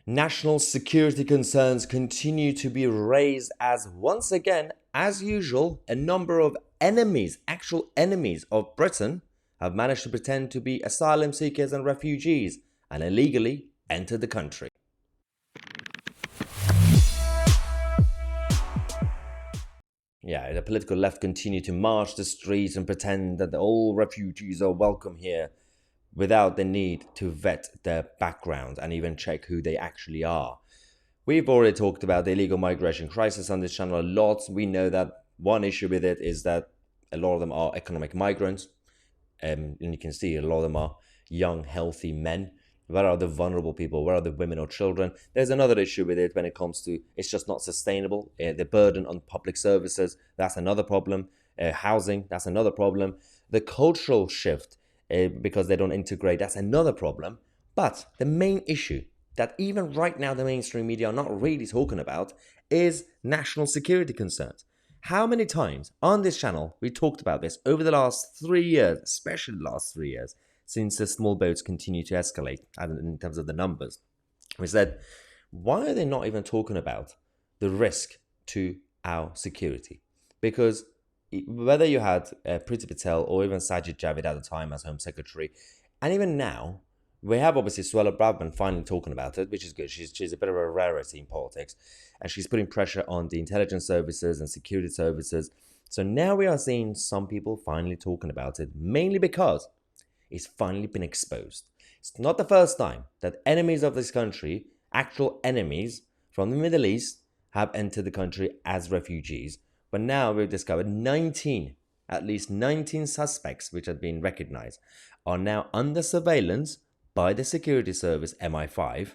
National security concerns continue to be raised as once again, as usual, a number of enemies, actual enemies of Britain, have managed to pretend to be asylum seekers and refugees and illegally enter the country. Yeah, the political left continue to march the streets and pretend that all refugees are welcome here without the need to vet their background and even check who they actually are. We've already talked about the illegal migration crisis on this channel a lot. We know that one issue with it is that a lot of them are economic migrants. And you can see a lot of them are young, healthy men. Where are the vulnerable people? Where are the women or children? There's another issue with it when it comes to it's just not sustainable. The burden on public services, that's another problem. Housing, that's another problem. The cultural shift, because they don't integrate, that's another problem. But the main issue that even right now the mainstream media are not really talking about is national security concerns. How many times on this channel we talked about this over the last 3 years, especially the last 3 years, since the small boats continue to escalate in terms of the numbers. We said, why are they not even talking about the risk to our security? Because whether you had Priti Patel or even Sajid Javid at the time as Home Secretary, and even now, we have obviously Suella Braverman finally talking about it, which is good. She's a bit of a rarity in politics, and she's putting pressure on the intelligence services and security services. So now we are seeing some people finally talking about it, mainly because it's finally been exposed. It's not the first time that enemies of this country, actual enemies from the Middle East, have entered the country as refugees. But now we've discovered at least 19 suspects which have been recognized, are now under surveillance by the security service MI5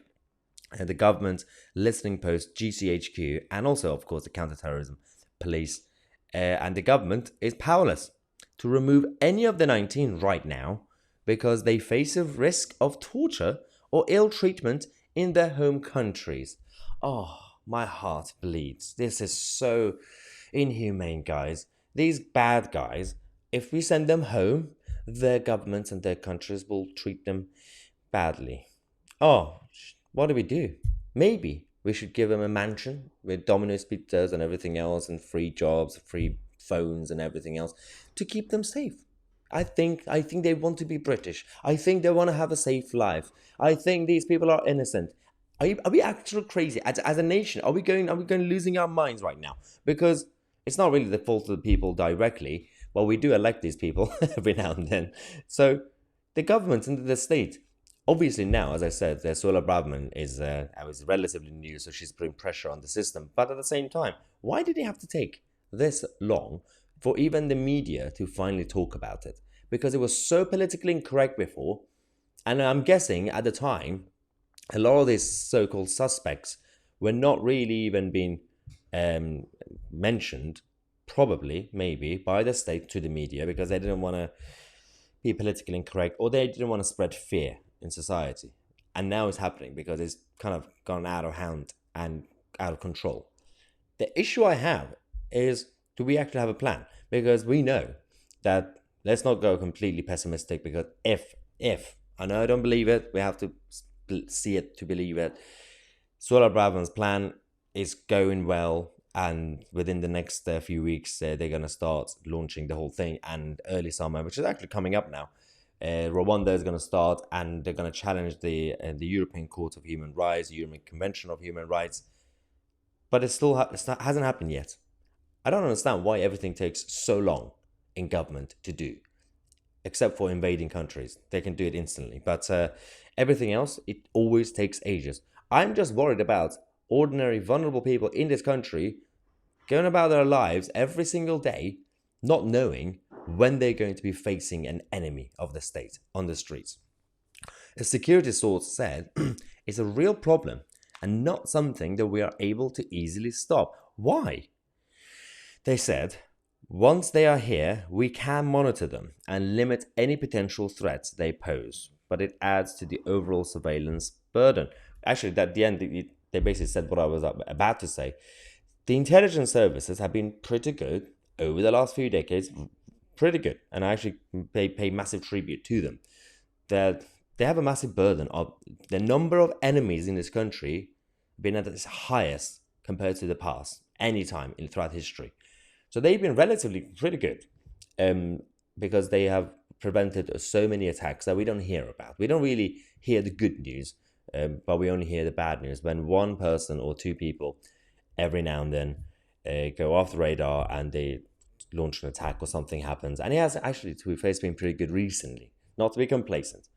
and the government listening post GCHQ, and also, of course, the counterterrorism police. And the government is powerless to remove any of the 19 right now, because they face a risk of torture or ill treatment in their home countries. Oh, my heart bleeds. This is so inhumane, guys. These bad guys, if we send them home, their governments and their countries will treat them badly. Oh, what do we do? Maybe we should give them a mansion with Domino's pizzas and everything else, and free jobs, free phones and everything else to keep them safe. I think they want to be British. I think they want to have a safe life. I think these people are innocent. Are we actually crazy as a nation? Are we going losing our minds right now? Because it's not really the fault of the people directly. Well, we do elect these people every now and then. So the government and the state, obviously now, as I said, Suella Braverman is relatively new, so she's putting pressure on the system. But at the same time, why did it have to take this long for even the media to finally talk about it? Because it was so politically incorrect before. And I'm guessing at the time, a lot of these so-called suspects were not really even being mentioned, probably, maybe, by the state to the media, because they didn't want to be politically incorrect, or they didn't want to spread fear in society. And now it's happening because it's kind of gone out of hand and out of control. The issue I have is, do we actually have a plan? Because we know that, let's not go completely pessimistic, because if, I know I don't believe it, we have to see it to believe it. Suella Braverman's plan is going well, and within the next few weeks, they're going to start launching the whole thing, and early summer, which is actually coming up now, Rwanda is going to start, and they're going to challenge the European Court of Human Rights, the European Convention of Human Rights, but it still hasn't happened yet. I don't understand why everything takes so long in government to do, except for invading countries. They can do it instantly, but everything else, it always takes ages. I'm just worried about ordinary, vulnerable people in this country going about their lives every single day, not knowing when they're going to be facing an enemy of the state on the streets. A security source said it's a real problem and not something that we are able to easily stop. Why? They said, once they are here, we can monitor them and limit any potential threats they pose, but it adds to the overall surveillance burden. Actually, at the end, they basically said what I was about to say. The intelligence services have been pretty good over the last few decades, pretty good, and I actually pay massive tribute to them. That they have a massive burden of the number of enemies in this country being at its highest compared to the past, any time throughout history. So they've been relatively pretty good, because they have prevented so many attacks that we don't hear about. We don't really hear the good news, but we only hear the bad news when one person or two people every now and then go off the radar and they launch an attack or something happens. And it has actually, to be fair, been pretty good recently. Not to be complacent.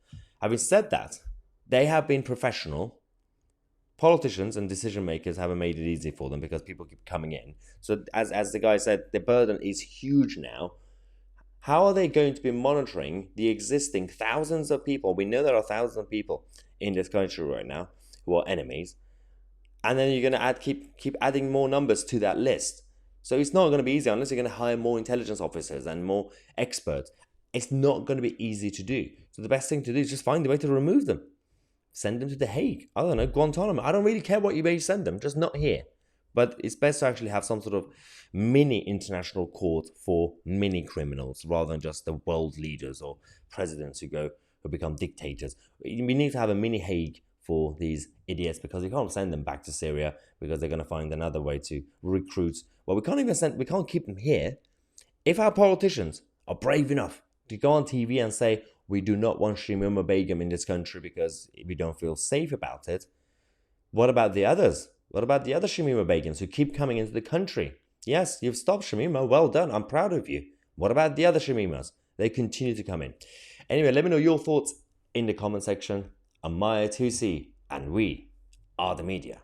Having said that, they have been professional. Politicians and decision makers haven't made it easy for them because people keep coming in. So as the guy said, the burden is huge now. How are they going to be monitoring the existing thousands of people? We know there are thousands of people in this country right now who are enemies. And then you're going to keep adding more numbers to that list. So it's not going to be easy unless you're going to hire more intelligence officers and more experts. It's not going to be easy to do. So the best thing to do is just find a way to remove them. Send them to The Hague. I don't know, Guantanamo. I don't really care what you may send them, just not here. But it's best to actually have some sort of mini international court for mini criminals rather than just the world leaders or presidents who become dictators. We need to have a mini Hague for these idiots because we can't send them back to Syria because they're going to find another way to recruit. Well, we can't keep them here. If our politicians are brave enough to go on TV and say, we do not want Shamima Begum in this country because we don't feel safe about it, what about the others? What about the other Shamima Begums who keep coming into the country? Yes, you've stopped Shamima. Well done. I'm proud of you. What about the other Shamimas? They continue to come in. Anyway, let me know your thoughts in the comment section. I'm Mahyar Tousi, and we are the media.